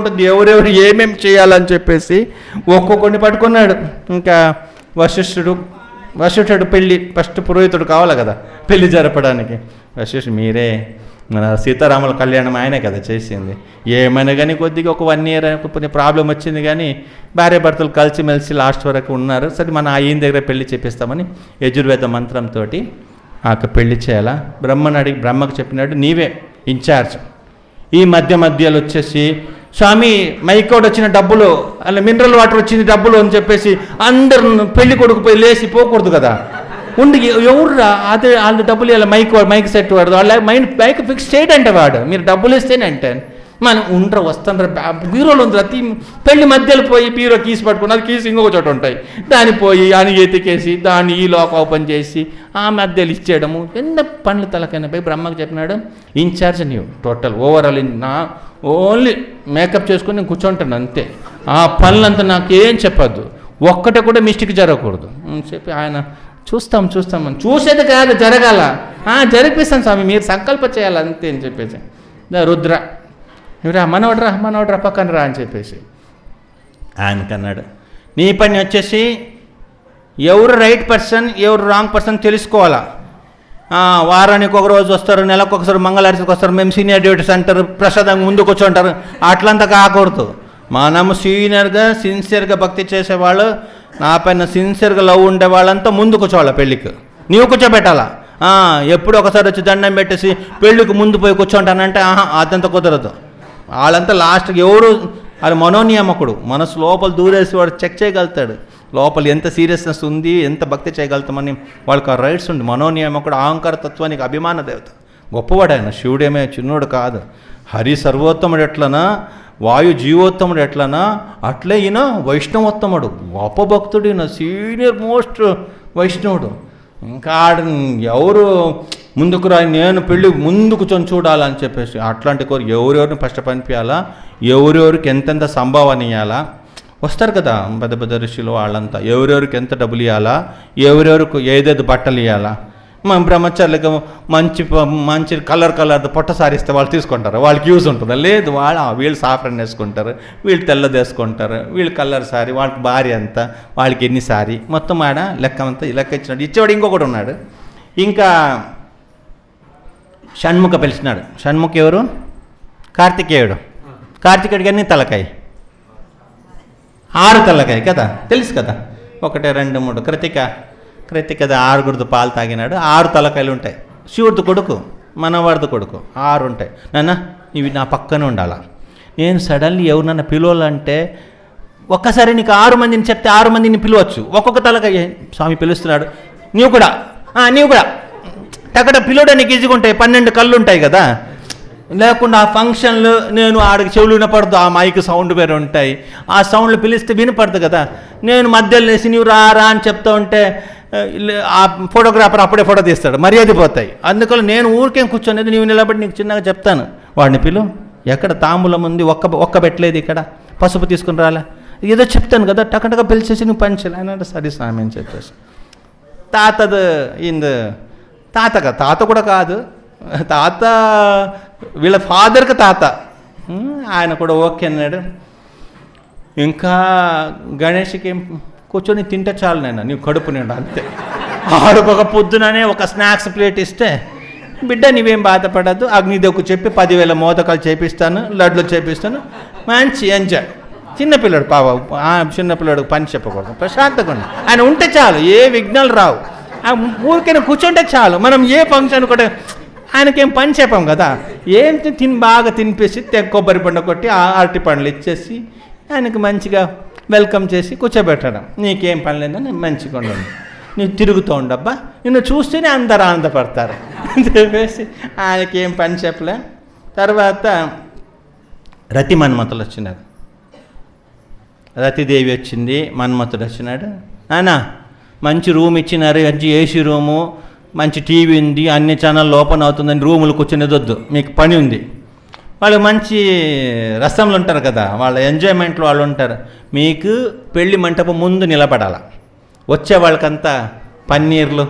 ఉంటుంది ఎవరెవరు ఏమేమి చేయాలని చెప్పేసి ఒక్కొక్కడిని పట్టుకున్నాడు. ఇంకా వశిష్ఠుడు పెళ్ళి ఫస్ట్ పురోహితుడు కావాలి కదా పెళ్లి జరపడానికి. వశిష్ఠుడు మీరే మన సీతారాముల కళ్యాణం ఆయనే కదా చేసింది. ఏమైనా కానీ కొద్దిగా ఒక 1 year కొన్ని ప్రాబ్లం వచ్చింది, కానీ భార్య భర్తలు కలిసిమెలిసి లాస్ట్ వరకు ఉన్నారు. సరే మన ఆయన దగ్గర పెళ్లి చేపిస్తామని యజుర్వేద మంత్రంతో ఆ పెళ్లి చేయాలా. బ్రహ్మకు చెప్పినాడు నీవే ఇన్ఛార్జ్. ఈ మధ్యలో వచ్చేసి స్వామి మైకోడ్ వచ్చిన డబ్బులు అలా మినరల్ వాటర్ వచ్చింది డబ్బులు అని చెప్పేసి అందరు పెళ్లి కొడుకు పోయి లేచి పోకూడదు కదా. ఉండి ఎవరురా అదే వాళ్ళు డబ్బులు ఇలా మైక్ సెట్ వాడు వాళ్ళ మైక్ ఫిక్స్ చేయడంటే వాడు మీరు డబ్బులు ఇస్తేనంటే మనం ఉండరు వస్తాను బీరోలు ఉంది అతి పెళ్లి మధ్యలో పోయి బీరో కీసి పట్టుకుని అది కీసి ఇంకొక చోట ఉంటాయి దాన్ని పోయి అని ఎతికేసి దాన్ని ఈ లాక్ ఓపెన్ చేసి ఆ మధ్యలో ఇచ్చేయడము ఎంత పనులు తలకైనా పోయి బ్రహ్మకు చెప్పినాడు ఇన్ఛార్జ్ నీవు టోటల్ ఓవరాల్ నా ఓన్లీ మేకప్ చేసుకుని నేను కూర్చుంటాను అంతే. ఆ పనులంతా నాకేం చెప్పద్దు, ఒక్కటే కూడా మిస్టేక్ జరగకూడదు అని చెప్పి ఆయన చూస్తామని చూసేది కాదు జరగాల జరిపిస్తాను స్వామి మీరు సంకల్ప చేయాలి అంతే అని చెప్పేసి రుద్ర ఇవరా మనవడ్రా పక్కన రా అని చెప్పేసి ఆయనకన్నాడు నీ పని వచ్చేసి ఎవరు రైట్ పర్సన్ ఎవరు రాంగ్ పర్సన్ తెలుసుకోవాలా. వారానికి ఒక రోజు వస్తారు, నెలకు ఒకసారి మంగళారతికి వస్తారు, మేము సీనియర్ డ్యూటీస్ అంటారు, ప్రసాదంగా ముందుకు కూర్చుంటారు, అట్లంతా కాకూడదు. మనము సీనియర్గా సిన్సియర్గా భక్తి చేసేవాళ్ళు నా పైన సిన్సియర్గా లవ్ ఉండే వాళ్ళంతా ముందు కూర్చోవాలి పెళ్ళికి నీవు కూర్చోబెట్టాలా. ఎప్పుడు ఒకసారి వచ్చి దండం పెట్టేసి పెళ్ళికి ముందు పోయి కూర్చుంటానంటే అదంతా కుదరదు. వాళ్ళంతా లాస్ట్కి ఎవరు అది మనోనియామకుడు మనసు లోపల దూరేసి వాడు చెక్ చేయగలుగుతాడు లోపల ఎంత సీరియస్నెస్ ఉంది ఎంత భక్తి చేయగలుగుతామని వాళ్ళకి ఆ రైట్స్ ఉంది. మనోనియామకుడు అహంకార తత్వానికి అభిమాన దేవత గొప్పవాడు ఆయన. శివుడేమే చిన్నోడు కాదు. హరి సర్వోత్తముడు ఎట్లనా వాయు జీవోత్తముడు ఎట్లనా అట్లే ఈయన వైష్ణవోత్తముడు గొప్ప భక్తుడు ఈయన సీనియర్ మోస్ట్ వైష్ణవుడు. ఇంకా ఎవరు ముందుకు రా నేను పెళ్ళి ముందుకు చూడాలని చెప్పేసి అట్లాంటి కోరు ఎవరెవరిని ఫస్ట్ పంపించాలా ఎవరెవరికి ఎంతెంత సంభావన ఇవ్వాలా వస్తారు కదా పెద్ద పెద్ద ఋషులు వాళ్ళంతా ఎవరెవరికి ఎంత డబ్బులు ఇవ్వాలా ఎవరెవరికి ఏదేది బట్టలు ఇవ్వాలా. మన బ్రహ్మచారులకు మంచి కలర్ పొట్ట సారిస్తే వాళ్ళు తీసుకుంటారు వాళ్ళకి యూజ్ ఉంటుందా లేదు వీళ్ళు సాఫ్రన్ వేసుకుంటారు వీళ్ళు తెల్లది వేసుకుంటారు వీళ్ళు కలర్ సారీ వాళ్ళకి భార్య అంతా వాళ్ళకి ఎన్ని సారీ మొత్తం ఆడ లెక్క ఇచ్చినాడు. ఇచ్చేవాడు ఇంకొకటి ఉన్నాడు. ఇంకా షణ్ముఖ పిలిచినాడు. షణ్ముఖ ఎవరు? కార్తికేయుడికి అన్ని తలకాయ 6 తలకాయ కదా తెలుసు కదా 1 2 3 కృతిక 6 పాలు తాగినాడు 6 తలకాయలు ఉంటాయి. శివుడిది కొడుకు మనవాడిది కొడుకు 6 ఉంటాయి. నాన్న ఇవి నా పక్కనే ఉండాలా. నేను సడన్లీ ఎవరినన్నా పిలవాలంటే ఒక్కసారి నీకు 6 మందిని చెప్తే 6 మందిని పిలవచ్చు. ఒక్కొక్క తలకాయ స్వామి పిలుస్తున్నాడు నీవు కూడా టకట పిలవడానికి ఈజీగా ఉంటాయి. 12 కళ్ళు ఉంటాయి కదా లేకుండా ఆ ఫంక్షన్లు నేను ఆడికి చెవులు వినపడదు ఆ మైక్ సౌండ్ వేరే ఉంటాయి ఆ సౌండ్లు పిలిస్తే వినపడదు కదా. నేను మధ్యలో వేసి నీవు రా అని చెప్తా ఉంటే ఆ ఫోటోగ్రాఫర్ అప్పుడే ఫోటో తీస్తాడు మర్యాద పోతాయి. అందుకని నేను ఊరికేం కూర్చొనేది నీవు నిలబడి నీకు చిన్నగా చెప్తాను వాడిని పిలు ఎక్కడ తాంబూలం ఉంది ఒక్క పెట్టలేదు ఇక్కడ పసుపు తీసుకుని రాలే ఏదో చెప్తాను కదా టకటగా పిలిచేసి నువ్వు పంచాలి అని సరే స్వామి అని చెప్పేసి తాత కూడా కాదు తాత వీళ్ళ ఫాదర్కి తాత ఆయన కూడా ఓకే అన్నాడు. ఇంకా గణేష్కి కూర్చొని తింటే చాలు నేను నీవు కడుపు నిండా అంతే. ఆడుకొక పొద్దుననే ఒక స్నాక్స్ ప్లేట్ ఇస్తే బిడ్డ నీవేం బాధపడద్దు అగ్నిదేవుకు చెప్పి 10,000 మోదకాలు చేపిస్తాను లడ్లు చేపిస్తాను మంచి ఎంజాయ్. చిన్నపిల్లడు చిన్నపిల్లడు పని చెప్పకూడదు ప్రశాంతంగా ఆయన ఉంటే చాలు ఏ విఘ్నాలు రావు. ఊరికైనా కూర్చుంటే చాలు. మనం ఏ ఫంక్షన్ కూడా ఆయనకేం పని చెప్పాం కదా ఏం బాగా తినిపేసి కొబ్బరి పండు కొట్టి అరటి పండ్లు ఇచ్చేసి ఆయనకి మంచిగా వెల్కమ్ చేసి కూర్చోబెట్టడం. నీకేం పని లేదని మంచిగా ఉండదు నువ్వు తిరుగుతూ ఉండబ్బా నిన్ను చూస్తేనే అందరు ఆనందపడతారు చెప్పేసి ఆయనకేం పని చెప్పలే. తర్వాత రతి మన్మథులు వచ్చినారు. రతిదేవి వచ్చింది మన్మథుడు వచ్చినాడు. నానా మంచి రూమ్ ఇచ్చినారు మంచి ఏసీ రూము మంచి టీవీ ఉంది అన్ని ఛానల్ ఓపెన్ అవుతుందని రూములు కూర్చునేది వద్దు మీకు పని ఉంది. వాళ్ళు మంచి రసంలు ఉంటారు కదా వాళ్ళ ఎంజాయ్మెంట్లో వాళ్ళు ఉంటారు. మీకు పెళ్లి మంటపం ముందు నిలబడాల వచ్చే వాళ్ళకంతా పన్నీర్లు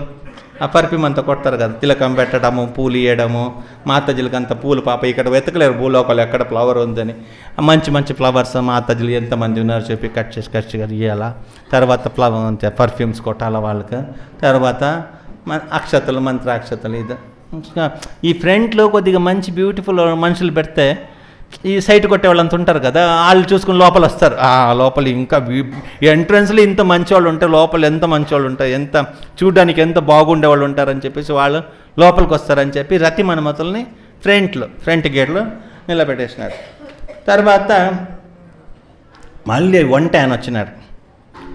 ఆ పర్ఫ్యూమ్ అంతా కొడతారు కదా, తిలకం పెట్టడము, పూలు ఇవ్వడము, మాతాజీలకి అంత పూలు పాప ఇక్కడ వెతకలేరు భూలోకాలు ఎక్కడ ఫ్లవర్ ఉందని, మంచి మంచి ఫ్లవర్స్ మాతాజీలు ఎంతమంది ఉన్నారు చెప్పి కట్ చేసి ఇవ్వాలా. తర్వాత పర్ఫ్యూమ్స్ కొట్టాలా వాళ్ళకి. తర్వాత అక్షతలు, మంత్రాక్షతలు. ఇది ఈ ఫ్రంట్లో కొద్దిగా మంచి బ్యూటిఫుల్ మనుషులు పెడితే ఈ సైట్ కొట్టే వాళ్ళంతా ఉంటారు కదా, వాళ్ళు చూసుకుని లోపల వస్తారు. లోపల ఇంకా ఎంట్రన్స్లో ఇంత మంచి వాళ్ళు ఉంటారు, లోపల ఎంత మంచి వాళ్ళు ఉంటారు, ఎంత చూడడానికి ఎంత బాగుండే వాళ్ళు ఉంటారని చెప్పేసి వాళ్ళు లోపలికి వస్తారని చెప్పి రతి మన్మథుల్ని ఫ్రంట్ గేట్లో నిలబెట్టేసినారు. తర్వాత మళ్ళీ వంట ఆయన వచ్చినాడు,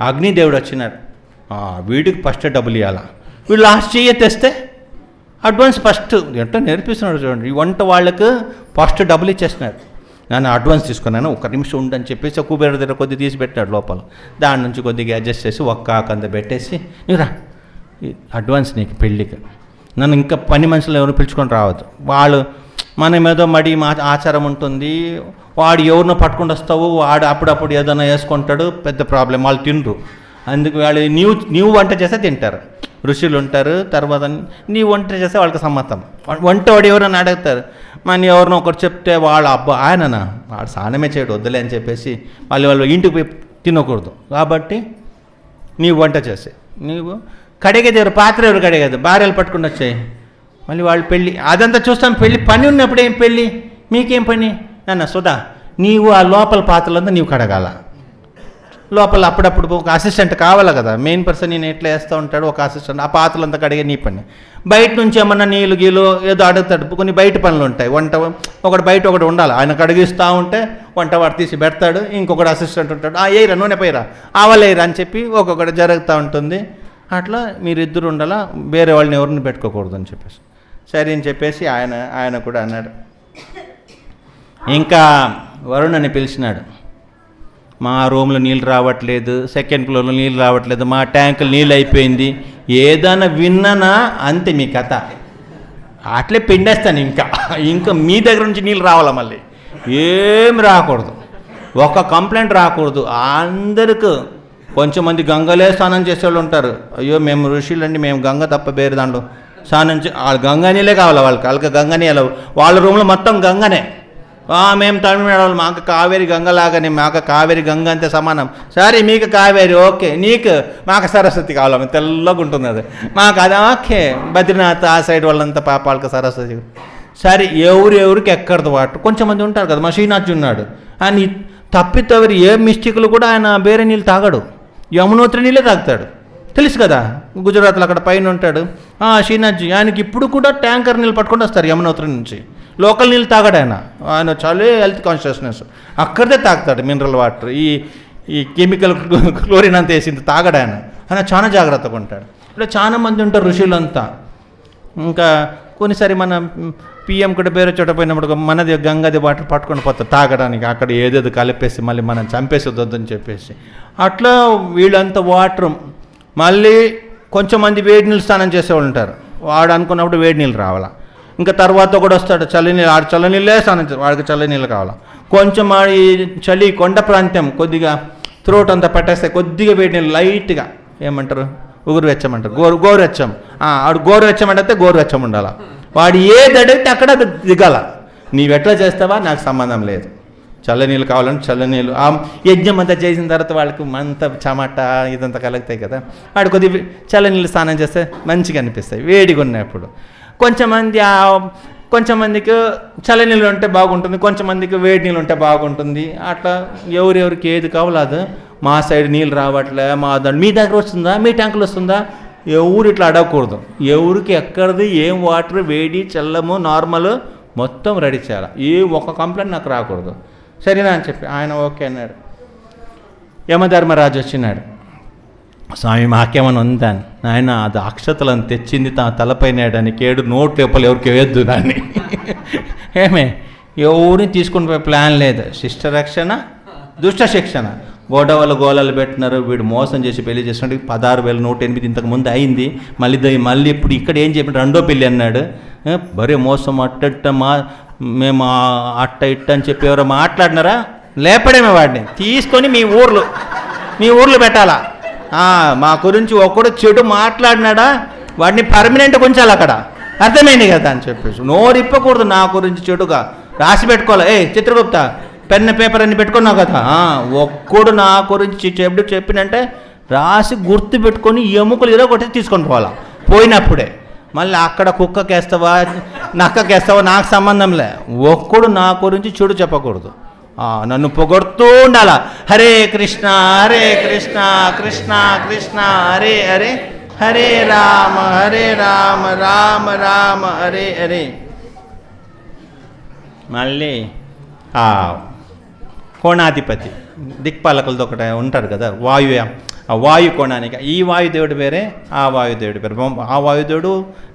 అగ్నిదేవుడు వచ్చినాడు. వీడికి ఫస్ట్ డబ్బులు ఇవ్వాలా, వీళ్ళు లాస్ట్ చెయ్యి తెస్తే అడ్వాన్స్ ఫస్ట్ ఎంత నేర్పిస్తున్నాడు చూడండి. ఈ వంట వాళ్ళకు ఫస్ట్ డబ్బులు ఇచ్చేస్తున్నారు. నేను అడ్వాన్స్ తీసుకున్నాను, ఒక నిమిషం ఉండని చెప్పేసి కుబేర దగ్గర కొద్దిగా తీసి పెట్టాడు లోపల. దాని నుంచి కొద్దిగా అడ్జస్ట్ చేసి ఒక్క ఆకంద పెట్టేసి, నీరా అడ్వాన్స్ నీకు పెళ్ళికి, నన్ను ఇంకా పని మనుషులు ఎవరు పిలుచుకొని రావద్దు, వాళ్ళు మన మీద మడి మా ఆచారం ఉంటుంది, వాడు ఎవరినో పట్టుకొని వస్తావు, వాడు అప్పుడప్పుడు ఏదైనా వేసుకుంటాడు, పెద్ద ప్రాబ్లం, వాళ్ళు తినరు. అందుకు వాళ్ళు నీవు వంట చేస్తే తింటారు, ఋషులు ఉంటారు. తర్వాత నీ వంట చేస్తే వాళ్ళకి సమ్మతం. వంట వాడు ఎవరైనా అడుగుతారు, మన ఎవరినో ఒకటి చెప్తే వాళ్ళ అబ్బా ఆయననా వాడు స్నానమే చేయడు వద్దులే అని చెప్పేసి వాళ్ళు ఇంటికి పోయి తినకూడదు. కాబట్టి నీవు వంట చేసే, నీవు కడిగేది ఎవరు, పాత్ర ఎవరు కడిగేది, భార్యలు పట్టుకుని వచ్చాయి. మళ్ళీ వాళ్ళు పెళ్ళి అదంతా చూస్తాం, పెళ్ళి పని ఉన్నప్పుడు ఏం పెళ్ళి, మీకేం పని నాన్న సుధా, నీవు ఆ లోపల పాత్రలంతా నీవు కడగాల. లోపల అప్పుడప్పుడు ఒక అసిస్టెంట్ కావాలి కదా, మెయిన్ పర్సన్ నేను ఎట్లా వేస్తూ ఉంటాడు ఒక అసిస్టెంట్, ఆ పాత్రలంతా కడిగే నీ పని. బయట నుంచి ఏమన్నా నీళ్ళు గీలు ఏదో అడుగుతాడు, కొన్ని బయట పనులు ఉంటాయి, వంట ఒకటి బయట ఒకటి ఉండాలి, ఆయన కడిగిస్తూ ఉంటే వంట వాడు తీసి పెడతాడు, ఇంకొకటి అసిస్టెంట్ ఉంటాడు, ఏయిరా నూనె పోయిరా ఆవలేరా అని చెప్పి ఒక్కొక్కటి జరుగుతూ ఉంటుంది. అట్లా మీరిద్దరు ఉండాలా, వేరే వాళ్ళని ఎవరిని పెట్టుకోకూడదు అని చెప్పేసి సరే అని చెప్పేసి ఆయన కూడా అన్నాడు. ఇంకా వరుణని పిలిచినాడు, మా రూమ్లో నీళ్ళు రావట్లేదు, సెకండ్ ఫ్లోర్లో నీళ్ళు రావట్లేదు, మా ట్యాంకులు నీళ్ళు అయిపోయింది, ఏదైనా విన్నానా అంతే మీ కథ, అట్లే పిండేస్తాను. ఇంకా మీ దగ్గర నుంచి నీళ్ళు రావాలా, మళ్ళీ ఏం రాకూడదు, ఒక కంప్లైంట్ రాకూడదు. అందరికీ కొంచెం మంది గంగలే స్నానం చేసేవాళ్ళు ఉంటారు, అయ్యో మేము ఋషులండి, మేము గంగ తప్ప వేరే దాంట్లో స్నానం వాళ్ళు గంగా నీళ్ళే కావాలి, వాళ్ళకి గంగ నీళ్ళు, వాళ్ళ రూమ్లో మొత్తం గంగనే. మేము తమిళనాడు మాకు కావేరి గంగలాగానే, మాకు కావేరి గంగ అంతే సమానం. సరే మీకు కావేరి ఓకే, నీకు మాకు సరస్వతి కావాలి, తెల్లగా ఉంటుంది అది, మాకు అది ఓకే. బద్రీనాథ్ ఆ సైడ్ వాళ్ళంతా పాపాలకు సరస్వతి. సరే ఎవరికి ఎక్కడదు వాటర్, కొంచెం మంది ఉంటారు కదా, మా శ్రీనాథ్ ఉన్నాడు, ఆయన తప్పితవరి ఏ మిస్టేక్లు కూడా ఆయన వేరే నీళ్ళు తాగడు, యమునోత్రి నీళ్ళే తాగుతాడు, తెలుసు కదా, గుజరాత్లో అక్కడ పైన ఉంటాడు శ్రీనాథ్జీ. ఆయనకి ఇప్పుడు కూడా ట్యాంకర్ నీళ్ళు పట్టుకొని వస్తారు యమునోత్రి నుంచి, లోకల్ నీళ్ళు తాగాడు ఆయన చాలా హెల్త్ కాన్షియస్నెస్, అక్కడిదే తాగుతాడు మినరల్ వాటర్, ఈ కెమికల్ క్లోరిన్ అంతా వేసింది తాగడు ఆయన చాలా జాగ్రత్తగా ఉంటాడు. ఇలా చాలా మంది ఉంటారు ఋషులంతా. ఇంకా కొన్నిసారి మన పిఎం కూడా వేరే చోట పోయినప్పుడు మనది గంగది వాటర్ పట్టుకొని పోతారు తాగడానికి, అక్కడ ఏదేదో కలిపేసి మళ్ళీ మనం చంపేసొద్దని చెప్పేసి. అట్లా వీళ్ళంతా వాటర్ మళ్ళీ కొంచెం మంది వేడి నీళ్ళు స్నానం చేసేవాళ్ళు ఉంటారు, వాడు అనుకున్నప్పుడు వేడి నీళ్ళు రావాలా. ఇంకా తర్వాత కూడా వస్తాడు చల్లనీళ్ళు, ఆడు చల్లనీళ్ళే స్నానం చేస్తాడు, వాడికి చల్లనీళ్ళు కావాలా. కొంచెం ఈ చలి కొండ ప్రాంతం కొద్దిగా త్రోట్ అంతా పట్టేస్తే కొద్దిగా వేడి నీళ్ళు లైట్గా ఏమంటారు ఉగురువెచ్చమంటారు, గోరువెచ్చం, ఆడు గోరువెచ్చం అంటే గోరువెచ్చం ఉండాల, వాడు ఏది అడిగితే అక్కడ అది దిగాల. నీవెట్లా చేస్తావా నాకు సంబంధం లేదు, చల్లనీళ్ళు కావాలంటే చల్లనీళ్ళు. ఆ యజ్ఞం అంతా చేసిన తర్వాత వాళ్ళకి అంత చెమట ఇదంతా కలుగుతాయి కదా, వాడు కొద్దిగా చల్లనీళ్ళు స్నానం చేస్తే మంచిగా అనిపిస్తాయి వేడిగా ఉన్నప్పుడు. కొంచెంమందికి చల్లనీళ్ళు ఉంటే బాగుంటుంది, కొంచెంమందికి వేడి నీళ్ళు ఉంటే బాగుంటుంది. అట్లా ఎవరెవరికి ఏది కావాలో అది. మా సైడ్ నీళ్ళు రావట్లే, మీ దగ్గర వస్తుందా, మీ ట్యాంకులు వస్తుందా, ఎవరు ఇట్లా అడగకూడదు. ఎవరికి ఎక్కడిది ఏం వాటర్ వేడి చల్లము నార్మల్ మొత్తం రెడీ చేయాలి, ఏ ఒక్క కంప్లైంట్ నాకు రాకూడదు. సరేనా అని చెప్పి ఆయన ఓకే అన్నాడు. యమధర్మరాజు వచ్చినాడు, స్వామి మాకేమని ఉందాను, ఆయన అది అక్షతలను తెచ్చింది తలపైనాడని 7 నోట్లు లోపల ఎవరికి వేయద్దు దాన్ని, ఏమే ఎవరిని తీసుకుని పోయే ప్లాన్ లేదు, శిష్ట రక్షణ దుష్ట శిక్షణ. గోడవలు పెట్టినారు, వీడు మోసం చేసి పెళ్లి చేసినట్టు 16,108 ఇంతకుముందు అయింది, మళ్ళీ ఇప్పుడు ఇక్కడ ఏం చెప్పి 2వ పెళ్ళి అన్నాడు. బరే మోసం అట్ట మేము అట్ట ఇట్ట అని చెప్పి ఎవరో మాట్లాడినారా, లేపడేమే వాడిని తీసుకొని మీ ఊర్లో పెట్టాలా. మా గురించి ఒకడు చెడు మాట్లాడినాడా వాడిని పర్మనెంట్గా ఉంచాలి అక్కడ, అర్థమైంది కదా అని చెప్పేసి. నోరు ఇప్పకూడదు నా గురించి చెడుగా, రాసి పెట్టుకోవాలి. చిత్రగుప్త పెన్ పేపర్ అన్ని పెట్టుకున్నావు కదా, ఒక్కడు నా గురించి చెడు చెప్పినంటే రాసి గుర్తు పెట్టుకొని ఎముకలు ఏదో ఒకటి తీసుకొని పోవాలా. పోయినప్పుడే మళ్ళీ అక్కడ కుక్కకేస్తావా నక్కకేస్తావా నాకు సంబంధంలే, ఒక్కడు నా గురించి చెడు చెప్పకూడదు. నన్ను పొగడుతూ ఉండాలా. హరే కృష్ణ హరే కృష్ణ కృష్ణ కృష్ణ హరే హరే, హరే రామ రామ రామ హరే హరే. మళ్ళీ కోణాధిపతి దిక్పాలకులతో ఒకటి ఉంటారు కదా, ఆ వాయు కోణానికి ఈ వాయుదేవుడు వేరే, ఆ వాయుదేవుడు వేరే. ఆ వాయుదేవుడు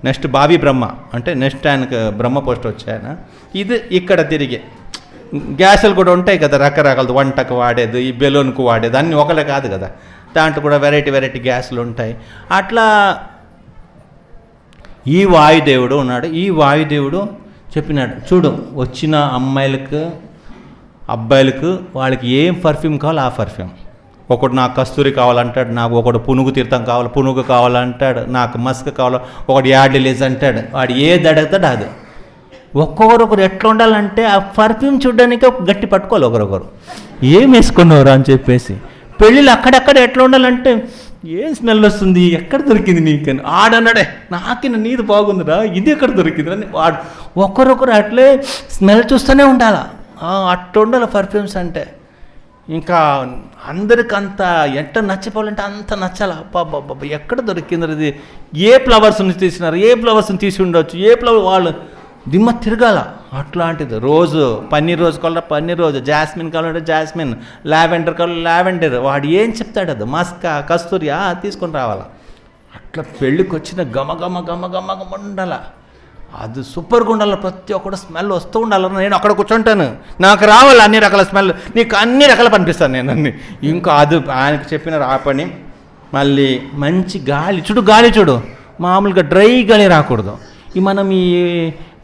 నెక్స్ట్ భావి బ్రహ్మ, అంటే నెక్స్ట్ ఆయనకు బ్రహ్మ పోస్ట్ వచ్చాయన. ఇది ఇక్కడ తిరిగి గ్యాసులు కూడా ఉంటాయి కదా రకరకాలది, వంటకు వాడేది, ఈ బెలూన్కు వాడేది, అన్నీ ఒకలే కాదు కదా, దాంట్లో కూడా వెరైటీ గ్యాసులు ఉంటాయి. అట్లా ఈ వాయుదేవుడు ఉన్నాడు. ఈ వాయుదేవుడు చెప్పినాడు, చూడు వచ్చిన అమ్మాయిలకు అబ్బాయిలకు వాళ్ళకి ఏం పర్ఫ్యూమ్ కావాలో ఆ పర్ఫ్యూమ్. ఒకడు నాకు కస్తూరి కావాలంటాడు, నాకు ఒకడు పునుగు తీర్థం కావాలి, పునుగు కావాలంటాడు, నాకు మస్క్ కావాలి, ఒకడు యాడ్లీస్ అంటాడు. వాడు ఏది అడుగుతాడు అది. ఒక్కొక్కరు ఎట్లా ఉండాలంటే ఆ పర్ఫ్యూమ్ చూడడానికి ఒక గట్టి పట్టుకోవాలి. ఒకరొకరు ఏం వేసుకున్నారు అని చెప్పేసి. పెళ్ళిళ్ళు అక్కడెక్కడ ఎట్లా ఉండాలంటే ఏం స్మెల్ వస్తుంది, ఎక్కడ దొరికింది నీకని. ఆడన్నాడే నాకిన నీది బాగుందిరా, ఇది ఎక్కడ దొరికింది అని వాడు ఒకరొకరు అట్లే స్మెల్ చూస్తూనే ఉండాలా. అట్లా ఉండాలి పర్ఫ్యూమ్స్ అంటే. ఇంకా అందరికంత ఎట్ట నచ్చిపోవాలంటే అంత నచ్చాలి. అబ్బా ఎక్కడ దొరికింది ఇది, ఏ ఫ్లవర్స్ని తీసినారు, ఏ ఫ్లవర్స్ని తీసి ఉండొచ్చు, ఏ ఫ్లవర్ వాళ్ళు దిమ్మ తిరగాల. అట్లాంటిది రోజు పన్నీర్ రోజు కావాలంటే పన్నీర్ రోజు, జాస్మిన్ కావాలంటే జాస్మిన్, లావెండర్ కావాలి లావెండర్. వాడు ఏం చెప్తాడు అది మస్కా కస్తూరి తీసుకొని రావాలా. అట్లా పెళ్ళికి వచ్చిన గమ ఉండాల. అది సూపర్గా ఉండాలి. ప్రతి ఒక్కడు స్మెల్ వస్తూ ఉండాలి. నేను అక్కడ కూర్చుంటాను, నాకు రావాలి అన్ని రకాల స్మెల్, నీకు అన్ని రకాల పనిపిస్తాను నేను అన్ని. ఇంకా అది ఆయనకు చెప్పిన ఆ పని. మళ్ళీ మంచి గాలి చూడు, మామూలుగా డ్రై గాలి రాకూడదు. మనం ఈ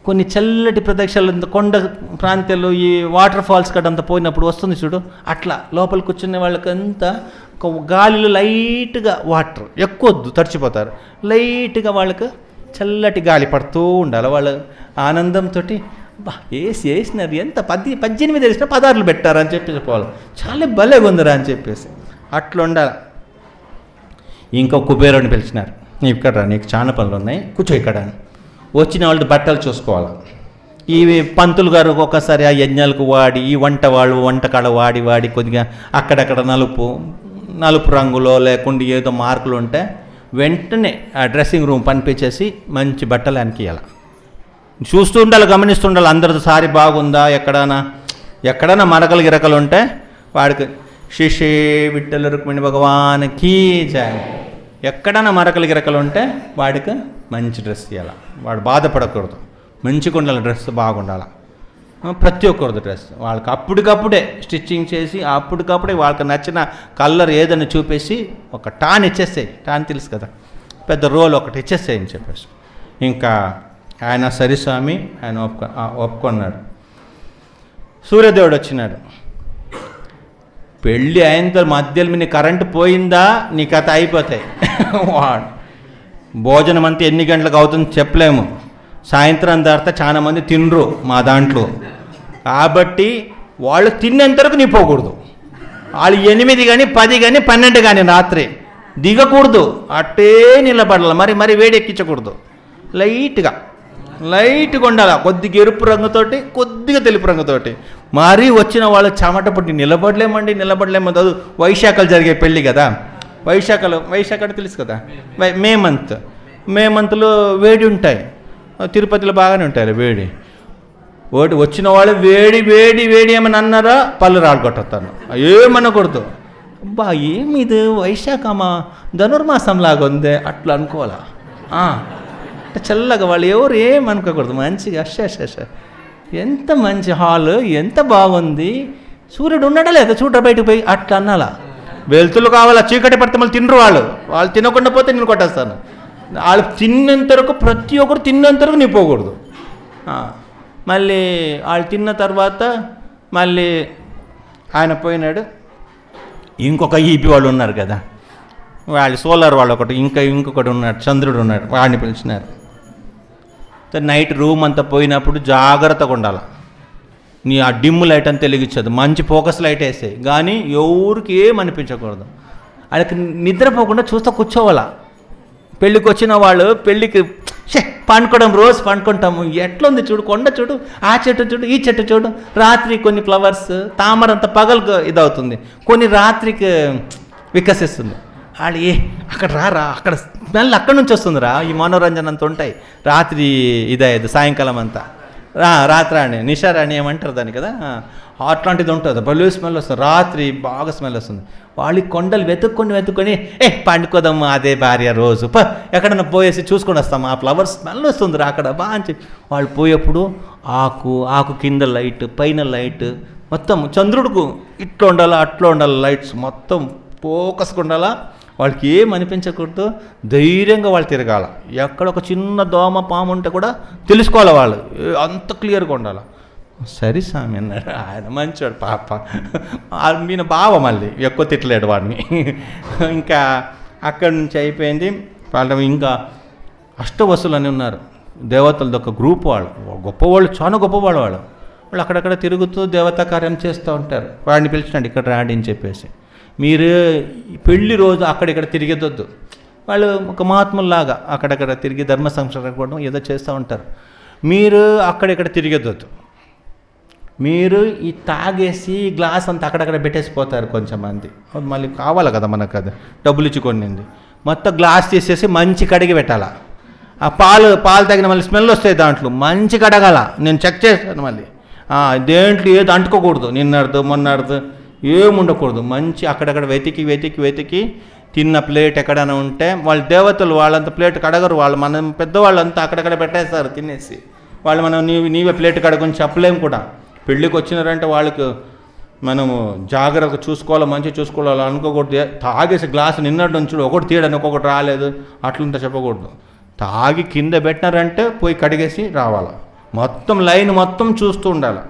కొన్ని చల్లటి ప్రదేశాలు కొండ ప్రాంతాల్లో ఈ వాటర్ ఫాల్స్ కట్టంతా పోయినప్పుడు వస్తుంది చూడు, అట్లా లోపల కూర్చునే వాళ్ళకంతా గాలిలో లైట్గా వాటర్ ఎక్కువద్దు, తడిచిపోతారు. లైట్గా వాళ్ళకు చల్లటి గాలి పడుతూ ఉండాలి. వాళ్ళు ఆనందంతో వేసినారు ఎంత 18 వేసిన 16 పెట్టారని చెప్పేసి పోవాలి, చాలా భలే ఉందిరా అని చెప్పేసి అట్లా ఉండాలి. ఇంకో కుబేరుని పిలిచినారు, ఇక్కడ నీకు చాలా పనులు ఉన్నాయి, కూర్చో ఇక్కడ. వచ్చిన వాళ్ళు బట్టలు చూసుకోవాలి. ఇవి పంతులు గారు ఒక్కొక్కసారి ఆ యజ్ఞాలకు వాడి, ఈ వంటకాడ వాడి కొద్దిగా అక్కడక్కడ నలుపు రంగులో లేకుండా ఏదో మార్కులు ఉంటే వెంటనే ఆ డ్రెస్సింగ్ రూమ్ పంపించేసి మంచి బట్టలు వెనకియాలి. చూస్తూ ఉండాలి, గమనిస్తూ ఉండాలి. అందరితో సారి బాగుందా, ఎక్కడైనా మరకలు గిరకలు ఉంటే వాడికి శ్రీ విఠల రుక్మిణి భగవానికి జయ. ఎక్కడైనా మరకలు గిరకలు ఉంటే వాడికి మంచి డ్రెస్ ఇవ్వాలి. వాడు బాధపడకూడదు, మంచిగా ఉండాలి, డ్రెస్ బాగుండాలి. ప్రతి ఒక్కరిది డ్రెస్ వాళ్ళకి అప్పటికప్పుడే స్టిచ్చింగ్ చేసి అప్పటికప్పుడే వాళ్ళకి నచ్చిన కలర్ ఏదని చూపేసి ఒక టాన్ ఇచ్చేస్తాయి. టాన్ తెలుసు కదా, పెద్ద రోల్ ఒకటి ఇచ్చేస్తాయి అని చెప్పేసి. ఇంకా ఆయన సరిస్వామి ఆయన ఒప్పుకున్నాడు. సూర్యదేవుడు వచ్చినాడు. పెళ్ళి అయిన తర్వాత మధ్యలో మీ కరెంటు పోయిందా నీ కథ అయిపోతాయి. వాడు భోజనం అంతా ఎన్ని గంటలకు అవుతుందో చెప్పలేము. సాయంత్రం తర్వాత చాలా మంది తినరు మా దాంట్లో, కాబట్టి వాళ్ళు తిన్నంతవరకు నీ పోకూడదు. వాళ్ళు 8 కానీ 10 కానీ 12 కానీ రాత్రి దిగకూడదు, అట్టే నిలబడాలి. మరి వేడి ఎక్కించకూడదు. లైట్గా ఉండాలి. కొద్దిగా ఎరుపు రంగుతోటి, కొద్దిగా తెలుపు రంగుతోటి. మరీ వచ్చిన వాళ్ళు చెమట పుట్టి నిలబడలేము. అది వైశాఖలు జరిగే పెళ్ళి కదా, వైశాఖలు తెలుసు కదా, మే మంత్లో వేడి ఉంటాయి. తిరుపతిలో బాగానే ఉంటాయి వేడి. వచ్చిన వాళ్ళు వేడి ఏమని అన్నారా పళ్ళు రాళ్ళు కొట్టేస్తాను, ఏమనకూడదు. అబ్బా ఏమి ఇది వైశాఖమా ధనుర్మాసం లాగా ఉంది అట్లా అనుకోవాలా. చల్లగా వాళ్ళు ఎవరు ఏమనుకోకూడదు. మంచిగా ఎంత మంచి హాల్, ఎంత బాగుంది, సూర్యుడు ఉన్నాడా లేదా చూడ బయటకు పోయి అట్లా అన్నాలా. వెలుతులు కావాలా, చీకటి పడితే మళ్ళీ తినరు వాళ్ళు తినకుండా పోతే నేను కొట్టేస్తాను. వాళ్ళు తిన్నంతవరకు, ప్రతి ఒక్కరు తిన్నంతవరకు నీ పోకూడదు. మళ్ళీ వాళ్ళు తిన్న తర్వాత మళ్ళీ ఆయన పోయినాడు. ఇంకొక ఈపి వాళ్ళు ఉన్నారు కదా, వాళ్ళు సోలార్ వాళ్ళు ఒకటి ఇంకొకటి ఉన్నాడు, చంద్రుడు ఉన్నాడు, వాడిని పిలిచినారు. నైట్ రూమ్ అంతా పోయినప్పుడు జాగ్రత్తగా ఉండాలి. నీ ఆ డిమ్ లైట్ అంతా వెలిగించదు, మంచి ఫోకస్ లైట్ వేసాయి, కానీ ఎవరికి ఏమనిపించకూడదు. వాళ్ళకి నిద్రపోకుండా చూస్తూ కూర్చోవాలా. పెళ్ళికి వచ్చిన వాళ్ళు పెళ్ళికి పండుకోవడం, రోజు పండుకుంటాము, ఎట్లుంది చూడు, కొండ చూడు, ఆ చెట్టు చూడు, ఈ చెట్టు చూడు. రాత్రి కొన్ని ఫ్లవర్స్ తామరంత పగలు ఇదవుతుంది, కొన్ని రాత్రికి వికసిస్తుంది. వాళ్ళు అక్కడ రా అక్కడ స్మెల్ అక్కడి నుంచి వస్తుందిరా, ఈ మనోరంజన అంతా ఉంటాయి. రాత్రి ఇదయ్యేది సాయంకాలం అంతా రాత్రాణి నిషారాణి ఏమంటారు దాన్ని కదా, అట్లాంటిది ఉంటుంది. బలు స్మెల్ వస్తుంది, రాత్రి బాగా స్మెల్ వస్తుంది. వాళ్ళు కొండలు వెతుక్కొని పండుకోదాము, అదే భార్య రోజు ఎక్కడన్నా పోయేసి చూసుకొని వస్తాము, ఆ ఫ్లవర్ స్మెల్ వస్తుంది రా అక్కడ బాగా అని చెప్పి వాళ్ళు పోయేప్పుడు ఆకు కింద లైట్, పైన లైట్, మొత్తం చంద్రుడికి ఇట్లా ఉండాలా అట్లా ఉండాలి, లైట్స్ మొత్తం ఫోకస్గా ఉండాలా. వాళ్ళకి ఏం అనిపించకూడదు, ధైర్యంగా వాళ్ళు తిరగాల. ఎక్కడ ఒక చిన్న దోమ పాము ఉంటే కూడా తెలుసుకోవాలి వాళ్ళు, అంత క్లియర్గా ఉండాలి. సరే స్వామి అన్నాడు ఆయన, మంచివాడు పాప. మీన బావ మళ్ళీ ఎక్కువ తిట్టలేడు వాడిని. ఇంకా అక్కడి నుంచి అయిపోయింది. వాళ్ళు ఇంకా అష్టవసులు అని ఉన్నారు, దేవతలది ఒక గ్రూప్. వాళ్ళు గొప్పవాళ్ళు, చాలా గొప్పవాళ్ళు. వాళ్ళు అక్కడక్కడ తిరుగుతూ దేవతా కార్యం చేస్తూ ఉంటారు. వాడిని పిలిచినాడు, ఇక్కడ రాడి అని చెప్పేసి. మీరు పెళ్లి రోజు అక్కడిక్కడ తిరిగేదొద్దు. వాళ్ళు ఒక మహాత్ముల్లాగా అక్కడక్కడ తిరిగి ధర్మ సంరక్షణ ఏదో చేస్తూ ఉంటారు. మీరు అక్కడిక్కడ తిరిగేదొద్దు. మీరు ఈ తాగేసి గ్లాస్ అంతా అక్కడక్కడ పెట్టేసిపోతారు కొంచెంమంది. మళ్ళీ కావాలి కదా మనకు, అది డబ్బులు ఇచ్చి కొనింది. మొత్తం గ్లాస్ తీసేసి మంచి కడిగి పెట్టాలా. ఆ పాలు తగిన మళ్ళీ స్మెల్ వస్తాయి, దాంట్లో మంచి కడగాల. నేను చెక్ చేస్తాను మళ్ళీ. దేంట్లో ఏది అంటుకోకూడదు, నిన్నడుదు మొన్నడుదు ఏముండకూడదు. మంచి అక్కడక్కడ వెతికి తిన్న ప్లేట్ ఎక్కడైనా ఉంటే, వాళ్ళ దేవతలు వాళ్ళంత ప్లేట్ కడగరు. వాళ్ళు మనం పెద్దవాళ్ళంతా అక్కడక్కడ పెట్టేస్తారు తినేసి. వాళ్ళు మనం నీవే ప్లేట్ కడగని చెప్పలేము కూడా. పెళ్ళికి వచ్చినారంటే వాళ్ళకి మనము జాగ్రత్తగా చూసుకోవాలి, మంచిగా చూసుకోవాలి అనుకోకూడదు. తాగేసి గ్లాసు నిన్నట్టు నుంచి ఒకటి తీయడానికి ఒక్కొక్కటి రాలేదు అట్లంతా చెప్పకూడదు. తాగి కింద పెట్టినారంటే పోయి కడిగేసి రావాలి. మొత్తం లైన్ మొత్తం చూస్తూ ఉండాలి.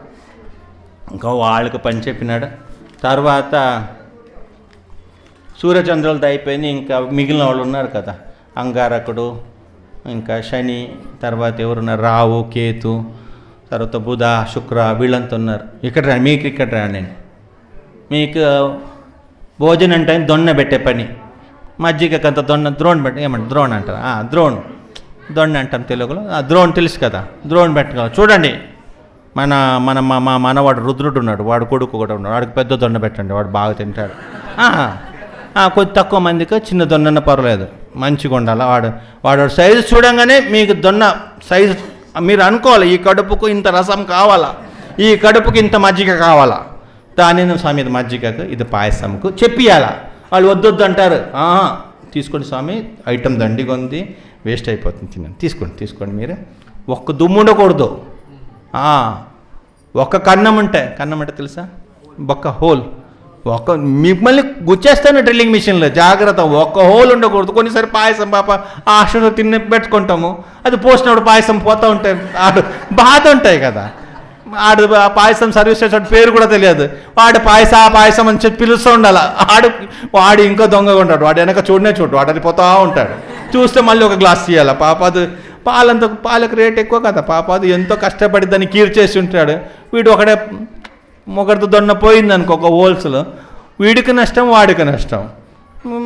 ఇంకా వాళ్ళకి పని చెప్పినాడు. తర్వాత సూర్యచంద్రులతో అయిపోయింది. ఇంకా మిగిలిన వాళ్ళు ఉన్నారు కదా, అంగారకుడు, ఇంకా శని, తర్వాత ఎవరున్నారు, రావు, కేతు, తర్వాత బుధ, శుక్ర, వీళ్ళంతా ఉన్నారు. మీకు ఇక్కడ రా, నేను మీకు భోజనం టైం దొన్న పెట్టే పని, మజ్జిగకంత ద్రోణ్ పెట్టి ఏమంటారు, ద్రోణ్ అంటారు, దొన్న అంటాం తెలుగులో. ద్రోణ్ తెలుసు కదా, ద్రోణ్ పెట్టగల. చూడండి, మా మనవాడు రుద్రుడు ఉన్నాడు, వాడు కొడుకు కూడా ఉన్నాడు, వాడికి పెద్ద దొన్న పెట్టండి, వాడు బాగా తింటాడు. కొద్ది తక్కువ మందికి చిన్న దొన్న పర్వాలేదు, మంచిగా ఉండాలి. వాడు సైజు చూడంగానే మీకు దొన్న సైజు మీరు అనుకోవాలి, ఈ కడుపుకు ఇంత రసం కావాలా, ఈ కడుపుకి ఇంత మజ్జిగ కావాలా, దాని స్వామి ఇది మజ్జిగకు, ఇది పాయసంకు చెప్పియాలా. వాళ్ళు వద్దొద్దు అంటారు. తీసుకోండి స్వామి, ఐటమ్ దండిగా ఉంది, వేస్ట్ అయిపోతుంది, తినండి, తీసుకోండి మీరే. ఒక్క దుమ్ము ఉండకూడదు. ఒక్క కన్నం అంటే తెలుసా, ఒక్క హోల్, మిమ్మల్ని గుచ్చేస్తాను డ్రిల్లింగ్ మిషన్లో, జాగ్రత్త. ఒక్క హోల్ ఉండకూడదు. కొన్నిసారి పాయసం పాప ఆశలో పెట్టుకుంటాము, అది పోసినప్పుడు పాయసం పోతూ ఉంటాయి, బాధ ఉంటాయి కదా. పాయసం సర్వీస్ చేసేవాడు పేరు కూడా తెలియదు, వాడు పాయసం అని చెప్పి పిలుస్తూ ఉండాలి. వాడు ఇంకా దొంగగా ఉంటాడు, వాడు వెనక చూడు వాడు అది పోతూ ఉంటాడు. చూస్తే మళ్ళీ ఒక గ్లాస్ తీయాలి. పాప అది పాలకు రేట్ ఎక్కువ కదా, పాప అది ఎంతో కష్టపడి దాన్ని కీర్ చేసి ఉంటాడు. వీడు ఒకడే ఒకరితో దొన్న పోయిందనుకో ఒక హోల్స్లో, వీడికి నష్టం, వాడికి నష్టం.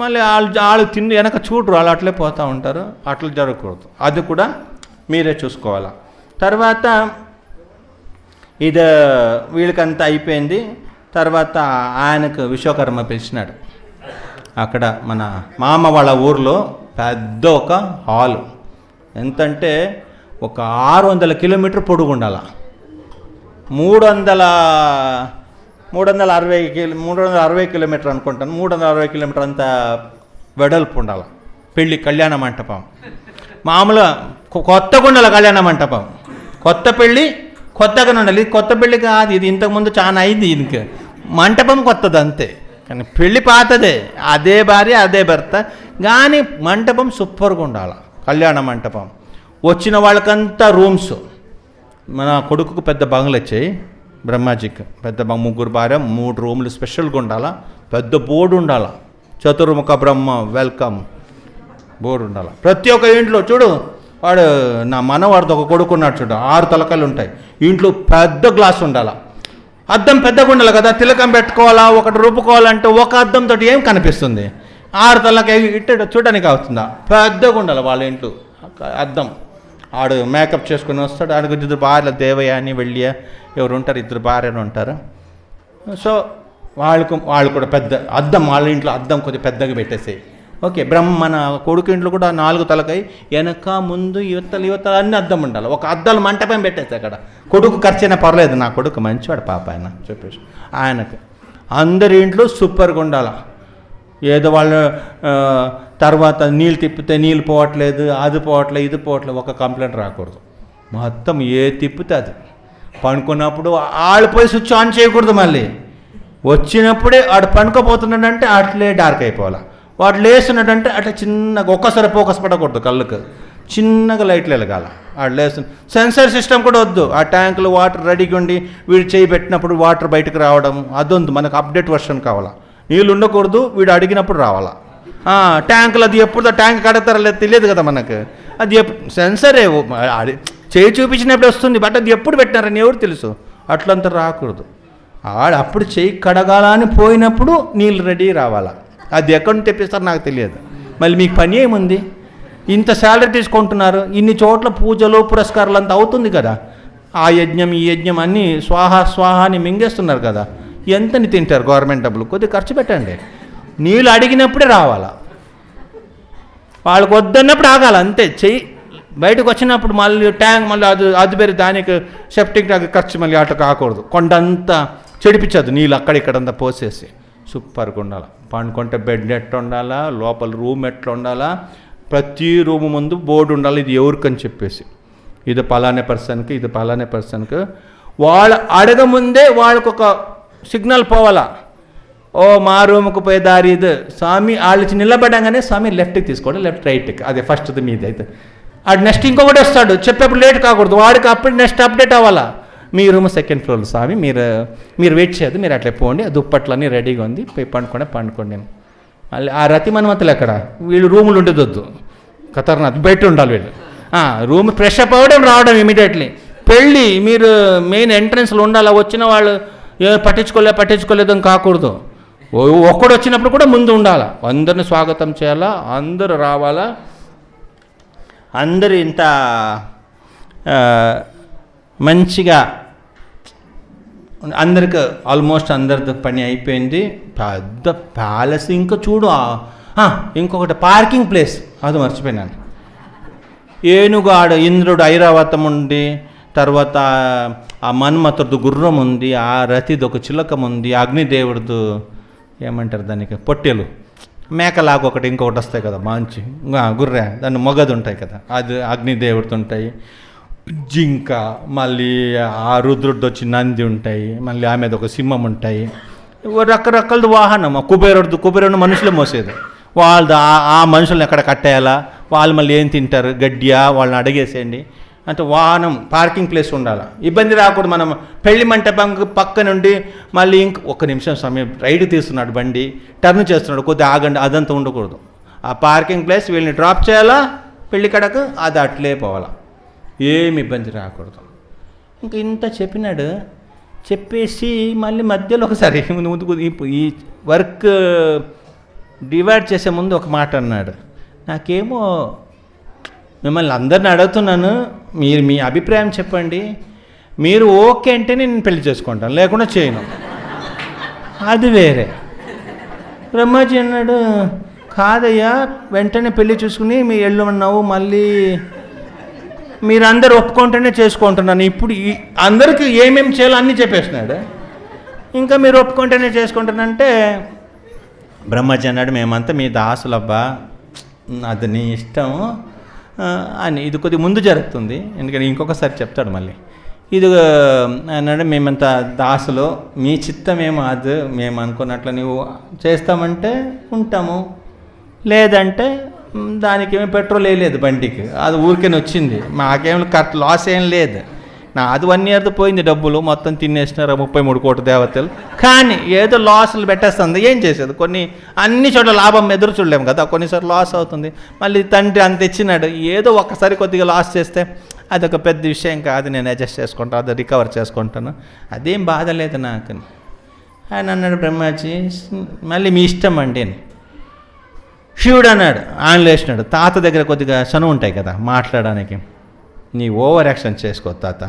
మళ్ళీ వాళ్ళు తిండి వెనక చూడరు, వాళ్ళు అట్లే పోతూ ఉంటారు. అట్లా జరగకూడదు, అది కూడా మీరే చూసుకోవాలా. తర్వాత ఇది వీళ్ళకంతా అయిపోయింది. తర్వాత ఆయనకు విశ్వకర్మ పిలిచినాడు. అక్కడ మన మామ వాళ్ళ ఊర్లో పెద్ద ఒక హాలు, ఎంతంటే ఒక 600 కిలోమీటర్ పొడుగు ఉండాల, 360 కిలోమీటర్ అనుకుంటాను, 360 కిలోమీటర్ అంత వెడల్పు ఉండాలి. పెళ్ళి కళ్యాణ మంటపం మామూలుగా కొత్తగా ఉండాలి. కళ్యాణ మంటపం కొత్త పెళ్ళి కొత్తగానే ఉండాలి. ఇది కొత్త పెళ్ళి కాదు, ఇది ఇంతకుముందు చాలా అయింది. ఇంక మంటపం కొత్తది అంతే, కానీ పెళ్ళి పాతదే, అదే భార్య అదే భర్త, కానీ మంటపం సూపర్గా ఉండాలి. కళ్యాణ మంటపం వచ్చిన వాళ్ళకంతా రూమ్స్. మన కొడుకుకు పెద్ద బంగ్లు వచ్చాయి, బ్రహ్మాజీకి పెద్ద 3 భార్య, 3 రూములు స్పెషల్గా ఉండాలా. పెద్ద బోర్డు ఉండాలా, చతుర్ముఖ బ్రహ్మ వెల్కమ్ బోర్డు ఉండాలి ప్రతి ఒక్క ఇంట్లో. చూడు వాడు నా మనవాడితో ఒక కొడుకున్నాడు చూడు, 6 తలకాయలు ఉంటాయి. ఇంట్లో పెద్ద గ్లాస్ ఉండాలి, అద్దం పెద్దగా ఉండాలి కదా, తిలకం పెట్టుకోవాలా, ఒకటి రూపుకోవాలంటే ఒక అద్దంతో ఏం కనిపిస్తుంది? 6 తలకాయ ఇట్ట చూడడానికి అవుతుందా? పెద్దగా ఉండాలి వాళ్ళ ఇంట్లో అద్దం. ఆడు మేకప్ చేసుకుని వస్తాడు, ఆడికి 2 భార్యలు, దేవయ్య అని వెళ్ళియ ఎవరు ఉంటారు, 2 భార్యలు ఉంటారు. సో వాళ్ళు కూడా పెద్ద అద్దం, వాళ్ళ ఇంట్లో అద్దం కొద్దిగా పెద్దగా పెట్టేసాయి. ఓకే, మన కొడుకు ఇంట్లో కూడా 4 తలకాయ, వెనక ముందు యువతలు అన్నీ అద్దం ఉండాలి. ఒక అద్దాలు మంటపం పెట్టేసి అక్కడ కొడుకు ఖర్చైనా పర్లేదు, నా కొడుకు మంచివాడు పాప ఆయన చెప్పేసి ఆయనకు అందరి ఇంట్లో సూపర్గా ఉండాలి. ఏదో వాళ్ళు తర్వాత నీళ్ళు తిప్పితే నీళ్ళు పోవట్లేదు, అది పోవట్లేదు, ఇది పోవట్లేదు, ఒక కంప్లైంట్ రాకూడదు. మొత్తం తిప్పితే అది. పండుకున్నప్పుడు వాళ్ళు పోయి స్విచ్ ఆన్ చేయకూడదు, మళ్ళీ వచ్చినప్పుడే ఆడు పండుకోపోతున్నాడంటే అట్లే డార్క్ అయిపోవాలి. వాడు లేస్తున్నాడంటే అట్లా చిన్నగా ఒక్కసారి ఫోకస్ పడకూడదు కళ్ళకు, చిన్నగా లైట్లు వెలగాల. వాడు లేస్తు సెన్సర్ సిస్టమ్ కూడా వద్దు. ఆ ట్యాంకులు వాటర్ రెడీగా ఉండి వీడు చేయి పెట్టినప్పుడు వాటర్ బయటకు రావడం అదొద్దు. మనకు అప్డేట్ వర్షన్ కావాలా. నీళ్ళు ఉండకూడదు, వీడు అడిగినప్పుడు రావాలా. ట్యాంకులు అది ఎప్పుడు ట్యాంక్ కడతారో లేదు తెలియదు కదా మనకు. అది సెన్సరే చేయి చూపించినప్పుడు వస్తుంది, బట్ అది ఎప్పుడు పెట్టినారని ఎవరు తెలుసు. అట్లంతా రాకూడదు. అప్పుడు చేయి కడగాలని పోయినప్పుడు నీళ్ళు రెడీ రావాలా. అది ఎక్కడి నుంచి తెప్పిస్తారో నాకు తెలియదు. మళ్ళీ మీకు పని ఏముంది? ఇంత శాలరీ తీసుకుంటున్నారు, ఇన్ని చోట్ల పూజలు పురస్కారాలు అంతా అవుతుంది కదా. ఆ యజ్ఞం ఈ యజ్ఞం అన్నీ స్వాహ అని మింగేస్తున్నారు కదా. ఎంతని తింటారు గవర్నమెంట్ డబ్బులు? కొద్దిగా ఖర్చు పెట్టండి. నీళ్ళు అడిగినప్పుడే రావాలా, వాళ్ళకి వద్దన్నప్పుడు ఆగాల అంతే. చెయ్యి బయటకు వచ్చినప్పుడు మళ్ళీ ట్యాంక్ మళ్ళీ అది వేరే దానికి సెప్టిక్ ట్యాంక్ ఖర్చు మళ్ళీ అట్లా కాకూడదు. కొండంతా చెడిపించదు నీళ్ళు అక్కడిక్కడంతా పోసేసి. సూపర్గా ఉండాలి. పండుకుంటే బెడ్ ఎట్లా ఉండాలా, లోపల రూమ్ ఎట్లా ఉండాలా, ప్రతి రూము ముందు బోర్డు ఉండాలి, ఇది ఎవరికని చెప్పేసి. ఇది పలానే పర్సన్కి, ఇది పలానే పర్సన్కి. వాళ్ళు అడగముందే వాళ్ళకు ఒక సిగ్నల్ పోవాలా. ఓ మా రూముకు పోయే దారి ఇది స్వామి, వాళ్ళు నిలబడంగానే స్వామి లెఫ్ట్కి తీసుకోవడం, లెఫ్ట్ రైట్కి, అదే ఫస్ట్ది మీద అయితే. అది నెక్స్ట్ ఇంకొకటి వస్తాడు, చెప్పేప్పుడు లేట్ కాకూడదు, వాడికి అప్పుడు నెక్స్ట్ అప్డేట్ అవ్వాలా. మీ రూమ్ 2nd ఫ్లోర్ స్వామి, మీరు వెయిట్ చేయదు, మీరు అట్లా పోండి, దుప్పట్లన్నీ రెడీగా ఉంది, పోయి పండుకోండి. మళ్ళీ ఆ రతి మనమతులు ఎక్కడ? వీళ్ళు రూములు ఉండేదొద్దు, ఖతర్నాథ్ బయట ఉండాలి వీళ్ళు. రూమ్ ఫ్రెష్ అప్ అవ్వడం రావడం ఇమీడియట్లీ. పెళ్ళి మీరు మెయిన్ ఎంట్రన్స్లో ఉండాలా. వచ్చిన వాళ్ళు పట్టించుకోలేదని కాకూడదు. ఒక్కడు వచ్చినప్పుడు కూడా ముందు ఉండాలా, అందరిని స్వాగతం చేయాలా, అందరూ రావాలా. అందరూ ఇంత మంచిగా అందరికి ఆల్మోస్ట్ అందరిది పని అయిపోయింది. పెద్ద ప్యాలెస్. ఇంకా చూడు ఇంకొకటి పార్కింగ్ ప్లేస్, అది మర్చిపోయినాను. ఏనుగు ఆడ ఇంద్రుడు ఐరావతం ఉంది, తర్వాత ఆ మన్మథుడు గుర్రం ఉంది, ఆ రతిది ఒక చిలకం ఉంది, అగ్నిదేవుడిది ఏమంటారు దానికి పొట్టెలు, మేకలాగా ఒకటి ఇంకొకటి వస్తాయి కదా మంచి గుర్రె, దాన్ని మొగది ఉంటాయి కదా, అది అగ్నిదేవుడితో ఉంటాయి. జింక, మళ్ళీ ఆ రుద్రుడితో వచ్చి నంది ఉంటాయి, మళ్ళీ ఆమెది ఒక సింహం ఉంటాయి. రకరకాలది వాహనం. కుబేరుడు మనుషులు మోసేది. వాళ్ళది ఆ మనుషులను ఎక్కడ కట్టేయాలా, వాళ్ళు మళ్ళీ ఏం తింటారు, గడ్డియా, వాళ్ళని అడిగేసేయండి. అంటే వాహనం పార్కింగ్ ప్లేస్ ఉండాలి, ఇబ్బంది రాకూడదు. మనం పెళ్లి మంటపం పక్క నుండి మళ్ళీ ఒక్క నిమిషం సమయం రైడ్ తీస్తున్నాడు, బండి టర్న్ చేస్తున్నాడు, కొద్దిగా ఆగండి, అదంతా ఉండకూడదు. ఆ పార్కింగ్ ప్లేస్ వీళ్ళని డ్రాప్ చేయాలా, పెళ్లి కడకు అది అట్లే పోవాలా, ఏమి ఇబ్బంది రాకూడదు. ఇంకా ఇంత చెప్పినాడు. చెప్పేసి మళ్ళీ మధ్యలో ఒకసారి ఈ వర్క్ డివైడ్ చేసే ముందు ఒక మాట అన్నాడు. నాకేమో మిమ్మల్ని అందరిని అడుగుతున్నాను, మీరు మీ అభిప్రాయం చెప్పండి, మీరు ఓకే అంటే నేను పెళ్లి చేసుకుంటాను, లేకుండా చేయను. అది వేరే. బ్రహ్మాజీ అన్నాడు, కాదయ్యా వెంటనే పెళ్లి చూసుకుని మీ ఎల్లు అన్నావు, మళ్ళీ మీరందరూ ఒప్పుకుంటేనే చేసుకుంటున్నాను. ఇప్పుడు అందరికీ ఏమేమి చేయాలో అన్నీ చెప్పేసినాడు. ఇంకా మీరు ఒప్పుకుంటేనే చేసుకుంటానంటే బ్రహ్మాజీ అన్నాడు, మేమంతా మీ దాసులబ్బా, అది నీ ఇష్టం అని. ఇది కొద్దిగా ముందు జరుగుతుంది, ఎందుకంటే ఇంకొకసారి చెప్తాడు మళ్ళీ. ఇది అన్నాడు, మేమంతా దాసులు, మీ చిత్తమేమో అది, మేము అనుకున్నట్లు నువ్వు చేస్తామంటే ఉంటాము, లేదంటే దానికి ఏమి పెట్రోల్ వేయలేదు బండికి, అది ఊరికేనే వచ్చింది, మాకేం లాస్ ఏం లేదు. నాది 1 ఇయర్ది పోయింది డబ్బులు, మొత్తం తినేసినారు 33 కోట్ల దేవతలు. కానీ ఏదో లాసులు పెట్టేస్తుంది, ఏం చేసేది? కొన్ని అన్ని చోట్ల లాభం ఎదురు చూడలేము కదా, కొన్నిసార్లు లాస్ అవుతుంది. మళ్ళీ తండ్రి అంత ఇచ్చినాడు, ఏదో ఒక్కసారి కొద్దిగా లాస్ చేస్తే అదొక పెద్ద విషయం కాదు, నేను అడ్జస్ట్ చేసుకుంటాను, అది రికవర్ చేసుకుంటాను, అదేం బాధ లేదు నాకు. ఆయన అన్నాడు బ్రహ్మాజీ, మళ్ళీ మీ ఇష్టం అండి అని. శివుడు అన్నాడు, ఆయన లేచినాడు. తాత దగ్గర కొద్దిగా చనువు ఉంటాయి కదా మాట్లాడడానికి. నీ ఓవర్ యాక్షన్ చేసుకో తాత,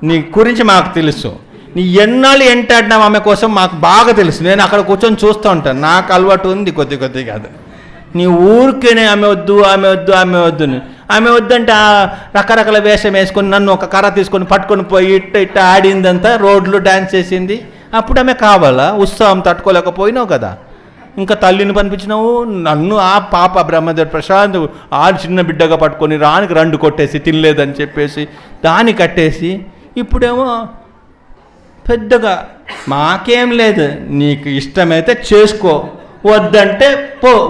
నీ గురించి మాకు తెలుసు, నీ ఎన్నాళ్ళు ఎంటాడినావు ఆమె కోసం మాకు బాగా తెలుసు, నేను అక్కడ కూర్చొని చూస్తూ ఉంటాను, నాకు అలవాటు ఉంది కొద్ది కాదు. నీ ఊరికేనే ఆమె వద్దు ఆమె వద్దంటే రకరకాల వేషం వేసుకొని నన్ను ఒక కర్ర తీసుకొని పట్టుకొని పోయి ఇట్ట ఆడిందంతా, రోడ్లు డ్యాన్స్ చేసింది. అప్పుడు ఆమె కావాలా? ఉత్సాహం తట్టుకోలేకపోయినావు కదా. ఇంకా తల్లిని పంపించినావు, నన్ను ఆ పాప బ్రహ్మదేవుడు ప్రశాంత్ చిన్న బిడ్డగా పట్టుకొని రానికి 2 కొట్టేసి తినలేదని చెప్పేసి దాన్ని కట్టేసి, ఇప్పుడేమో పెద్దగా మాకేం లేదు, నీకు ఇష్టమైతే చేసుకో, వద్దంటే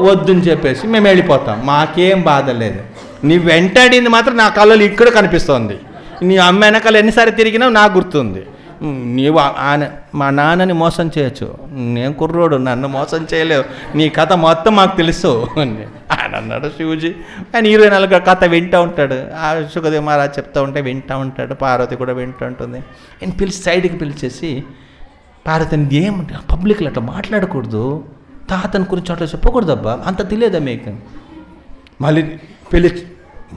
వద్దని చెప్పేసి మేము వెళ్ళిపోతాం, మాకేం బాధ లేదు. నీ వెంటాడింది మాత్రం నా కళ్ళలో ఇక్కడ కనిపిస్తోంది. నీ అమ్మ వెనకాల ఎన్నిసార్లు తిరిగినావు నాకు గుర్తుంది. నీవు మా నాన్నని మోసం చేయొచ్చు, నేను కుర్రోడు, నన్ను మోసం చేయలేవు, నీ కథ మొత్తం మాకు తెలుసు అని ఆయన అన్నాడు శివుజీ. ఆయన 24 కథ వింటూ ఉంటాడు. ఆ సుఖదేవ్ మహారాజ్ చెప్తూ ఉంటే వింటూ ఉంటాడు, పార్వతి కూడా వింటూ ఉంటుంది. ఆయన పిలిచి సైడ్కి పిలిచేసి, పార్వతిని ఏమంటే పబ్లిక్లో అట్లా మాట్లాడకూడదు, తాతని గురించి అట్లా చెప్పకూడదబ్బా, అంత తెలియదా మీకు? మళ్ళీ పెళ్ళి,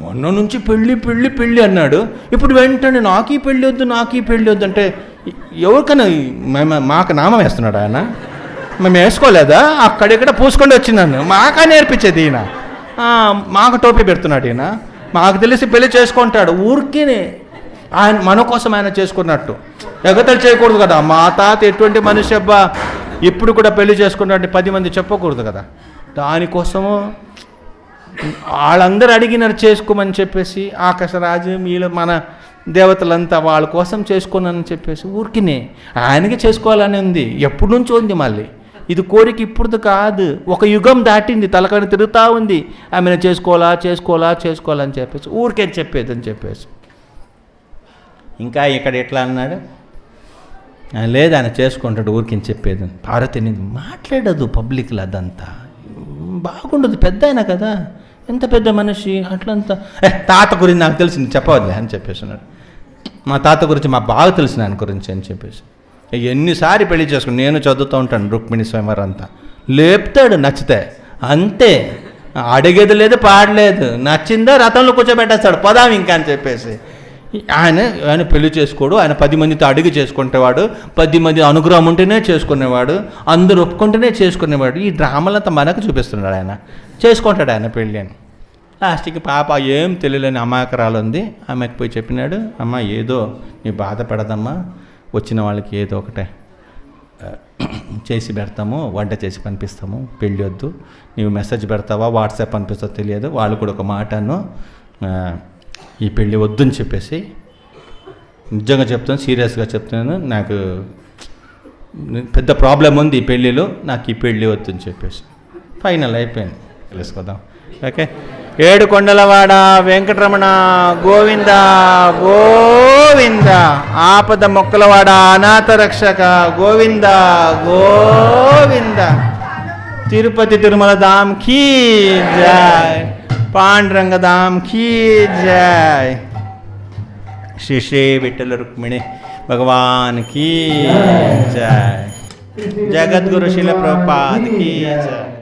మొన్న నుంచి పెళ్ళి అన్నాడు, ఇప్పుడు వెంటనే నాకు ఈ పెళ్ళి వద్దు అంటే ఎవరికైనా మాకు నామం వేస్తున్నాడు ఆయన? మేము వేసుకోలేదా? అక్కడిక్కడ పూసుకొని వచ్చినాను, మాకా నేర్పించేది ఈయన, మాకు టోపీ పెడుతున్నాడు ఈయన. మాకు తెలిసి పెళ్లి చేసుకుంటాడు ఊరికేనే, ఆయన మన కోసం ఆయన చేసుకున్నట్టు. ఎగతలు చేయకూడదు కదా, మా తాత ఎటువంటి మనిషి అబ్బా, ఇప్పుడు కూడా పెళ్లి చేసుకున్నట్టు 10 మంది చెప్పకూడదు కదా. దానికోసము వాళ్ళందరూ అడిగినారు చేసుకోమని చెప్పేసి, ఆకాశరాజు మీలో మన దేవతలంతా వాళ్ళ కోసం చేసుకున్నానని చెప్పేసి ఊరికినే ఆయనకి చేసుకోవాలని ఉంది, ఎప్పటి నుంచో ఉంది. మళ్ళీ ఇది కోరిక ఇప్పుడు కాదు, ఒక యుగం దాటింది, తలకని తిరుగుతూ ఉంది. ఆమెను చేసుకోవాలని చెప్పేసి ఊరికే చెప్పేదని చెప్పేసి. ఇంకా ఇక్కడ ఎట్లా అన్నాడు, లేదు ఆయన చేసుకుంటాడు ఊరికని చెప్పేది. పార్వతిని మాట్లాడదు పబ్లిక్లో, అదంతా బాగుండదు, పెద్ద అయినా కదా, ఎంత పెద్ద మనిషి అట్లంతా. తాత గురించి నాకు తెలిసింది చెప్పవద్లే అని చెప్పేసి అన్నాడు. మా తాత గురించి మాకు బాగా తెలిసిన ఆయన గురించి అని చెప్పేసి. ఎన్నిసారి పెళ్లి చేసుకుని నేను చదువుతూ ఉంటాను రుక్మిణి స్వయంవరం అంతా, లేపుతాడు నచ్చితే అంతే, అడిగేది లేదు పాడలేదు, నచ్చిందా రథంలో కూర్చోబెట్టేస్తాడు, పదాం ఇంకా అని చెప్పేసి. ఆయన పెళ్లి చేసుకోడు, ఆయన 10 మందితో అడిగి చేసుకునేవాడు, 10 మంది అనుగ్రహం ఉంటేనే చేసుకునేవాడు, అందరూ ఒప్పుకుంటేనే చేసుకునేవాడు. ఈ డ్రామాలంతా మనకు చూపిస్తున్నాడు ఆయన, చేసుకుంటాడు ఆయన పెళ్ళి అని. లాస్ట్కి పాప ఏం తెలియలేని అమాయకరాలు ఉంది, ఆమెకు పోయి చెప్పినాడు, అమ్మ ఏదో నీ బాధపడదమ్మా, వచ్చిన వాళ్ళకి ఏదో ఒకటే చేసి పెడతాము, వంట చేసి పంపిస్తాము, పెళ్ళి వద్దు, నీవు మెసేజ్ పెడతావా వాట్సాప్ పంపిస్తావు తెలియదు, వాళ్ళు కూడా ఒక మాటను ఈ పెళ్ళి వద్దని చెప్పేసి. నిజంగా చెప్తాను, సీరియస్గా చెప్తున్నాను, నాకు పెద్ద ప్రాబ్లం ఉంది ఈ పెళ్ళిలో, నాకు ఈ పెళ్ళి వద్దని చెప్పేసి ఫైనల్ అయిపోయింది. తెలుసుకోదాం. ఓకే. ఏడుకొండలవాడ వెంకటరమణ గోవింద గోవింద, ఆపద మొక్కలవాడ అనాథ రక్షక గోవింద గోవింద, తిరుపతి తిరుమల ధామ్ కీ జై, పాండురంగ ధామ్ కీ జై, శ్రీ శ్రీ విఠల రుక్మిణి భగవాన్ की जय, जगद्गुरु शिल प्रभुपाद की जय।